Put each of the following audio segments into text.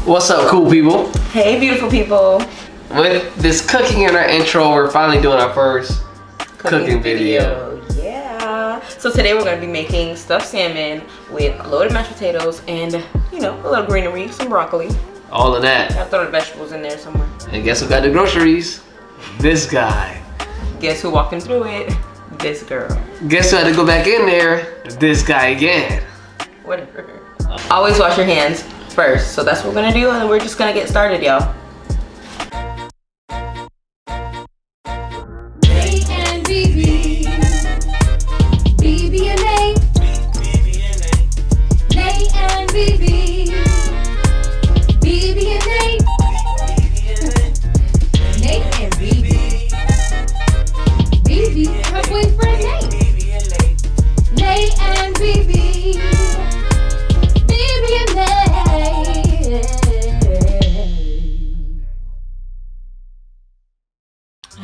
What's up, cool people? Hey, beautiful people. With this cooking in our intro, we're finally doing our first cooking video. Yeah. So today we're going to be making stuffed salmon with loaded mashed potatoes and, you know, a little greenery, some broccoli. All of that. Gotta throw the vegetables in there somewhere. And guess who got the groceries? This guy. Guess who walked him through it? This girl. Guess who had to go back in there? This guy again. Whatever. Always wash your hands first. So that's what we're gonna do, and we're just gonna get started, y'all.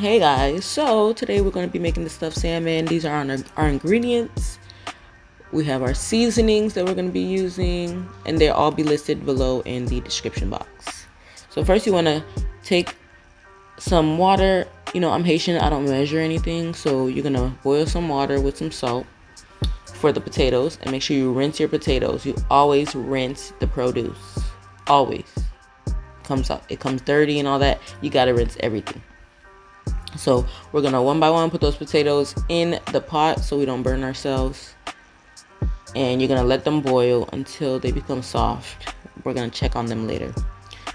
Hey guys, so today we're going to be making the stuffed salmon. These are our ingredients. We have our seasonings that we're going to be using, and they'll all be listed below in the description box. So first you want to take some water. You know, I'm Haitian, I don't measure anything, so you're going to boil some water with some salt for the potatoes, and make sure you rinse your potatoes. You always rinse the produce. Always. It comes dirty and all that. You got to rinse everything. So we're gonna one by one put those potatoes in the pot so we don't burn ourselves, and you're gonna let them boil until they become soft. We're gonna check on them later.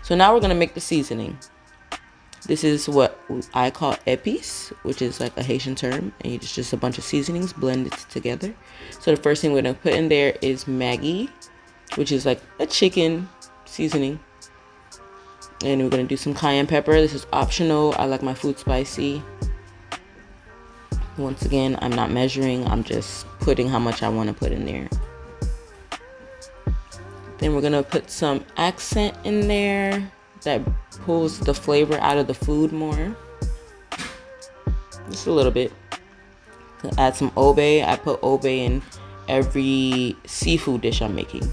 So now we're gonna make the seasoning. This is what I call épices, which is like a Haitian term, and it's just a bunch of seasonings blended together. So the first thing we're gonna put in there is Maggi, which is like a chicken seasoning. And we're going to do some cayenne pepper. This is optional. I like my food spicy. Once again, I'm not measuring. I'm just putting how much I want to put in there. Then we're going to put some accent in there that pulls the flavor out of the food more. Just a little bit. Add some obe. I put obe in every seafood dish I'm making.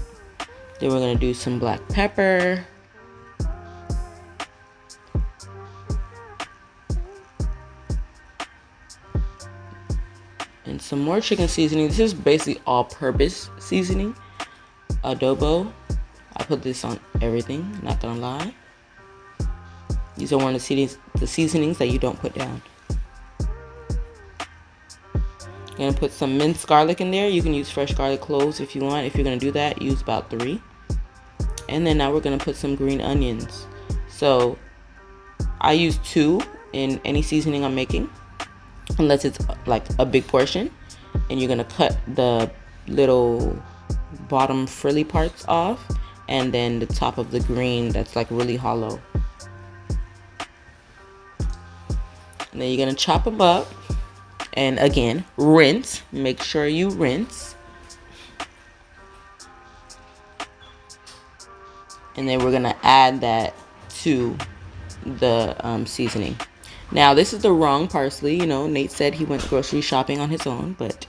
Then we're going to do some black pepper. And some more chicken seasoning. This is basically all-purpose seasoning. Adobo. I put this on everything, not gonna lie. These are one of the seasonings that you don't put down. I'm gonna put some minced garlic in there. You can use fresh garlic cloves if you want. If you're gonna do that, use about 3. And then now we're gonna put some green onions. So I use 2 in any seasoning I'm making, unless it's like a big portion, and you're gonna cut the little bottom frilly parts off, and then the top of the green that's like really hollow, and then you're gonna chop them up, and again rinse. Make sure you rinse, and then we're gonna add that to the seasoning. Now, this is the wrong parsley. You know, Nate said he went grocery shopping on his own, but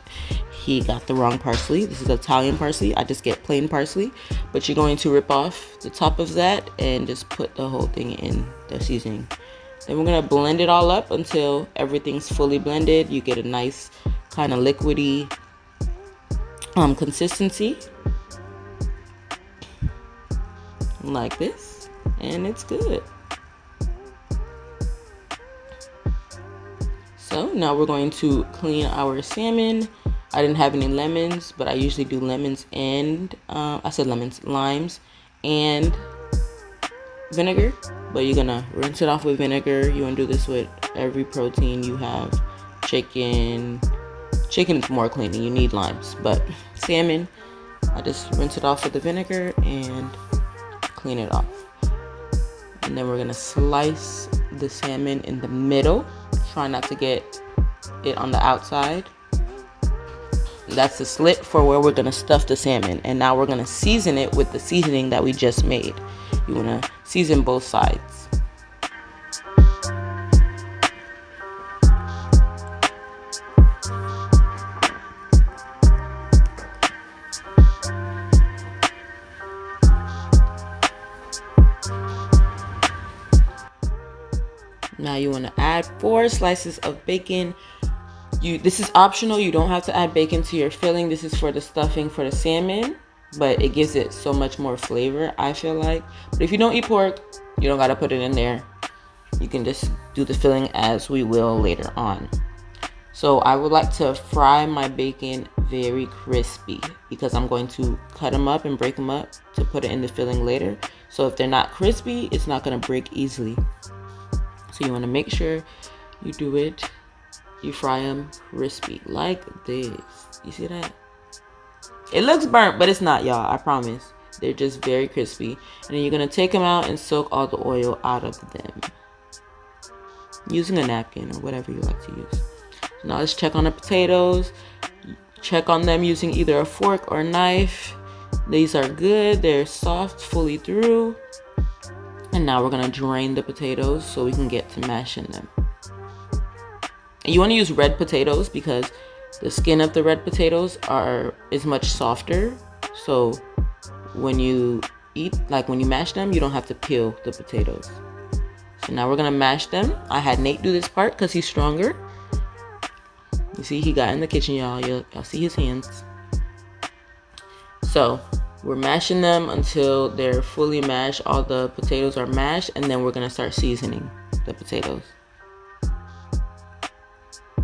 he got the wrong parsley. This is Italian parsley. I just get plain parsley, but you're going to rip off the top of that and just put the whole thing in the seasoning. Then we're going to blend it all up until everything's fully blended. You get a nice kind of liquidy consistency like this, and it's good. So now we're going to clean our salmon. I didn't have any lemons, but I usually do lemons and limes and vinegar. But you're gonna rinse it off with vinegar. You wanna do this with every protein you have. Chicken is more cleaning. You need limes, but salmon, I just rinse it off with the vinegar and clean it off. And then we're gonna slice the salmon in the middle. Try not to get it on the outside. That's the slit for where we're gonna stuff the salmon. And now we're gonna season it with the seasoning that we just made. You wanna season both sides. Now you want to add 4 slices of bacon. This is optional. You don't have to add bacon to your filling. This is for the stuffing for the salmon, but it gives it so much more flavor, I feel like. But if you don't eat pork, you don't got to put it in there. You can just do the filling as we will later on. So I would like to fry my bacon very crispy because I'm going to cut them up and break them up to put it in the filling later. So if they're not crispy, it's not going to break easily. So you want to make sure you do it. You fry them crispy like this. You see that? It looks burnt, but it's not, y'all. I promise. They're just very crispy. And then you're going to take them out and soak all the oil out of them. Using a napkin or whatever you like to use. So now let's check on the potatoes. Check on them using either a fork or a knife. These are good. They're soft fully through. And now we're going to drain the potatoes so we can get to mashing them. And you want to use red potatoes because the skin of the red potatoes is much softer. So when you mash them, you don't have to peel the potatoes. So now we're going to mash them. I had Nate do this part because he's stronger. You see, he got in the kitchen, y'all. Y'all see his hands. So we're mashing them until they're fully mashed. All the potatoes are mashed, and then we're going to start seasoning the potatoes.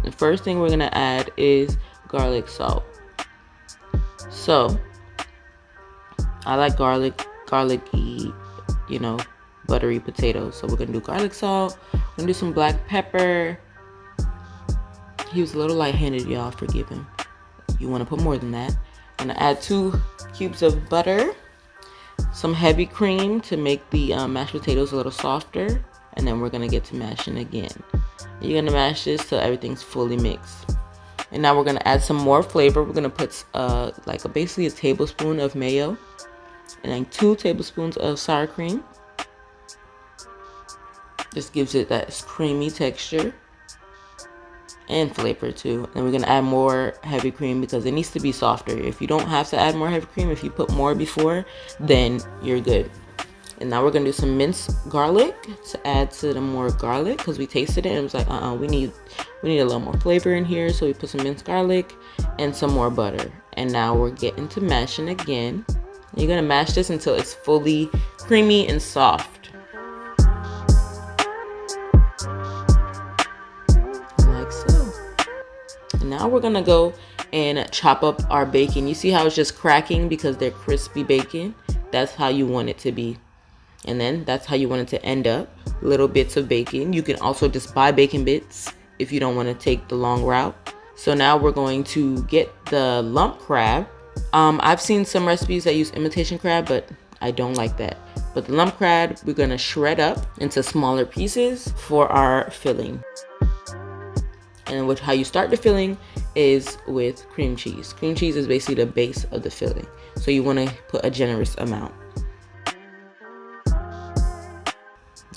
The first thing we're going to add is garlic salt. So I like garlicky, buttery potatoes. So we're going to do garlic salt. We're going to do some black pepper. He was a little light-handed, y'all. Forgive him. You want to put more than that. I'm going to add 2 cubes of butter. Some heavy cream to make the mashed potatoes a little softer. And then we're going to get to mashing again. You're going to mash this till everything's fully mixed. And now we're going to add some more flavor. We're going to put basically a tablespoon of mayo. And then 2 tablespoons of sour cream. This gives it that creamy texture. And flavor too. And we're going to add more heavy cream because it needs to be softer. If you don't have to add more heavy cream, if you put more before, then you're good. And now we're going to do some minced garlic to add to the more garlic because we tasted it and it was like, we need a little more flavor in here. So we put some minced garlic and some more butter. And now we're getting to mashing again. And you're going to mash this until it's fully creamy and soft. Now we're gonna go and chop up our bacon. You see how it's just cracking because they're crispy bacon? That's how you want it to be. And then that's how you want it to end up. Little bits of bacon. You can also just buy bacon bits if you don't want to take the long route. So now we're going to get the lump crab. I've seen some recipes that use imitation crab, but I don't like that. But the lump crab, we're gonna shred up into smaller pieces for our filling. And how you start the filling is with cream cheese. Cream cheese is basically the base of the filling. So you want to put a generous amount.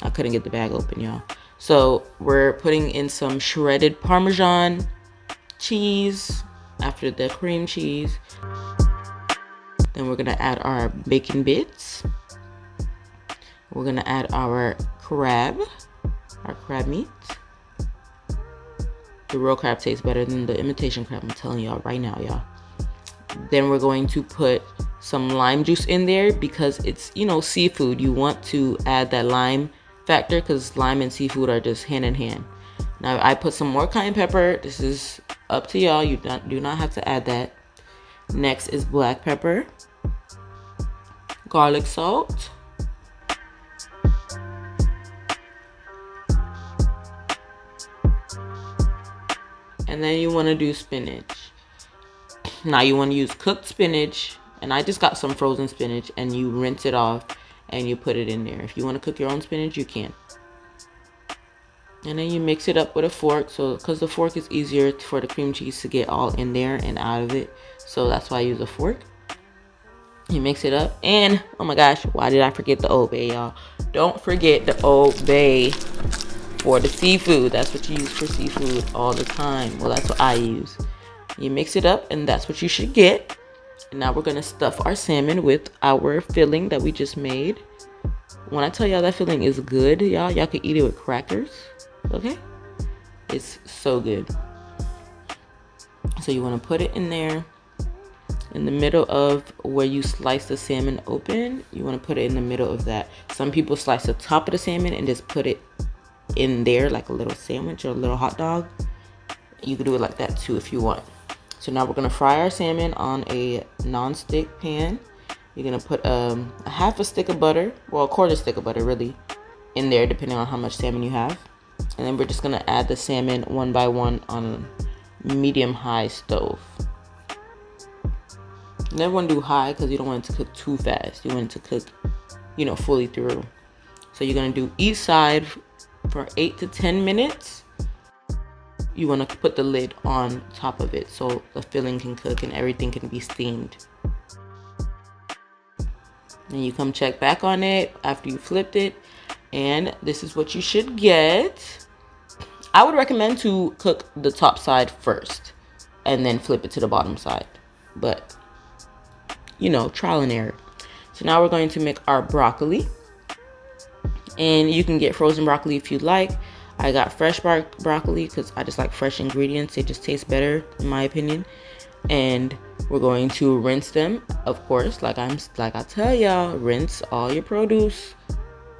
I couldn't get the bag open, y'all. So we're putting in some shredded parmesan cheese after the cream cheese. Then we're going to add our bacon bits. We're going to add our crab meat. The real crab tastes better than the imitation crab. I'm telling y'all right now, y'all. Then we're going to put some lime juice in there because it's, seafood. You want to add that lime factor because lime and seafood are just hand in hand. Now I put some more cayenne pepper. This is up to y'all. You do not have to add that. Next is black pepper, garlic salt, and then you want to do spinach. Now you want to use cooked spinach, and I just got some frozen spinach, and you rinse it off and you put it in there. If you want to cook your own spinach, you can. And then you mix it up with a fork, because the fork is easier for the cream cheese to get all in there and out of it. So that's why I use a fork. You mix it up, and oh my gosh, why did I forget the Old Bay, y'all? Don't forget the Old Bay for the seafood. That's what you use for seafood all the time. Well, that's what I use. You mix it up, and that's what you should get. And now we're gonna stuff our salmon with our filling that we just made. When I tell y'all that filling is good, y'all could eat it with crackers. Okay? It's so good. So you want to put it in there. In the middle of where you slice the salmon open, you want to put it in the middle of that. Some people slice the top of the salmon and just put it in there like a little sandwich or a little hot dog. You could do it like that too if you want. So now we're going to fry our salmon on a non-stick pan. You're going to put a half a stick of butter, well, a quarter stick of butter really, in there depending on how much salmon you have. And then we're just going to add the salmon one by one on a medium-high stove. You never want to do high because you don't want it to cook too fast. You want it to cook, you know, fully through. So you're going to do each side for 8 to 10 minutes. You want to put the lid on top of it so the filling can cook and everything can be steamed. And you come check back on it after you flipped it. And this is what you should get. I would recommend to cook the top side first and then flip it to the bottom side. But you know, trial and error. So now we're going to make our broccoli. And you can get frozen broccoli if you like. I got fresh broccoli because I just like fresh ingredients. They just taste better in my opinion. And we're going to rinse them, of course, like I tell y'all, rinse all your produce.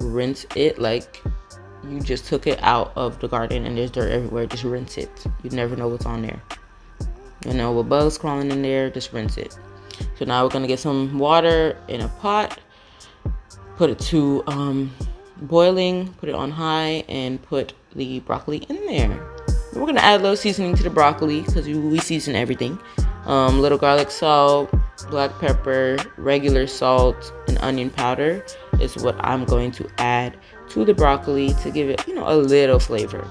Rinse it like you just took it out of the garden and there's dirt everywhere. Just rinse it. You never know what's on there. You know, with bugs crawling in there, just rinse it. So now we're gonna get some water in a pot, put it to boiling, put it on high, and put the broccoli in there. We're gonna add a little seasoning to the broccoli because we season everything. Little garlic salt, black pepper, regular salt, and onion powder is what I'm going to add to the broccoli to give it, you know, a little flavor.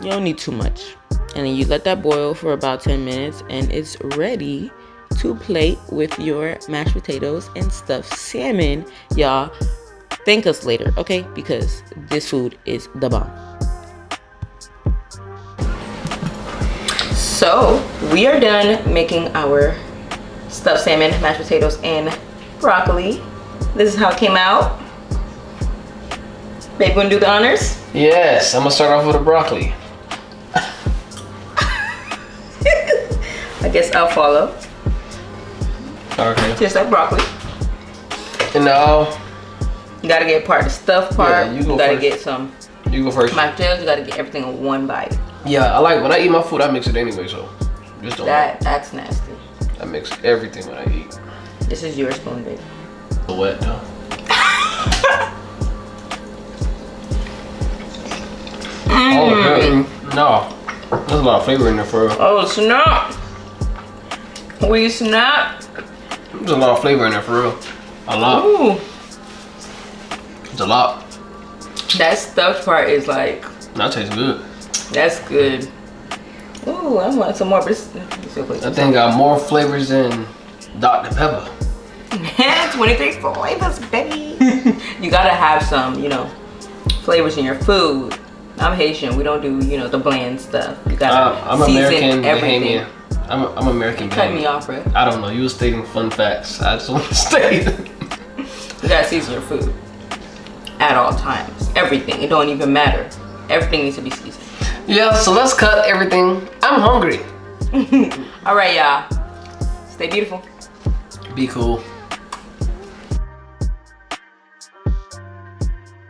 You don't need too much. And then you let that boil for about 10 minutes and it's ready to plate with your mashed potatoes and stuffed salmon. Y'all, thank us later, okay? Because this food is the bomb. So, we are done making our stuffed salmon, mashed potatoes, and broccoli. This is how it came out. Babe, wanna do the honors? Yes, I'm gonna start off with the broccoli. I guess I'll follow. Okay. Just like broccoli. And now you gotta get the stuffed part. Yeah, you gotta get some. You go first. Mashed potatoes. You gotta get everything in one bite. Yeah, I like when I eat my food, I mix it anyway. So just don't. That's nasty. I mix everything when I eat. This is your spoon, baby. Wet though. Oh, okay. No, there's a lot of flavor in there for real. Oh snap! We snap. There's a lot of flavor in there for real. A lot. Ooh. It's a lot. That stuffed part is like. That tastes good. That's good. Ooh, I want some more. But that thing got more flavors than Dr. Pepper. 23 flavors, baby. You gotta have some, you know, flavors in your food. I'm Haitian. We don't do, you know, the bland stuff. You gotta I'm season American everything. Bahamian. I'm American Cut Bahamian. me off, bro. I don't know. You were stating fun facts. I just want to state. You gotta season your food at all times. Everything. It don't even matter. Everything needs to be seasoned. Yeah. So let's cut everything. I'm hungry. All right, y'all. Stay beautiful. Be cool.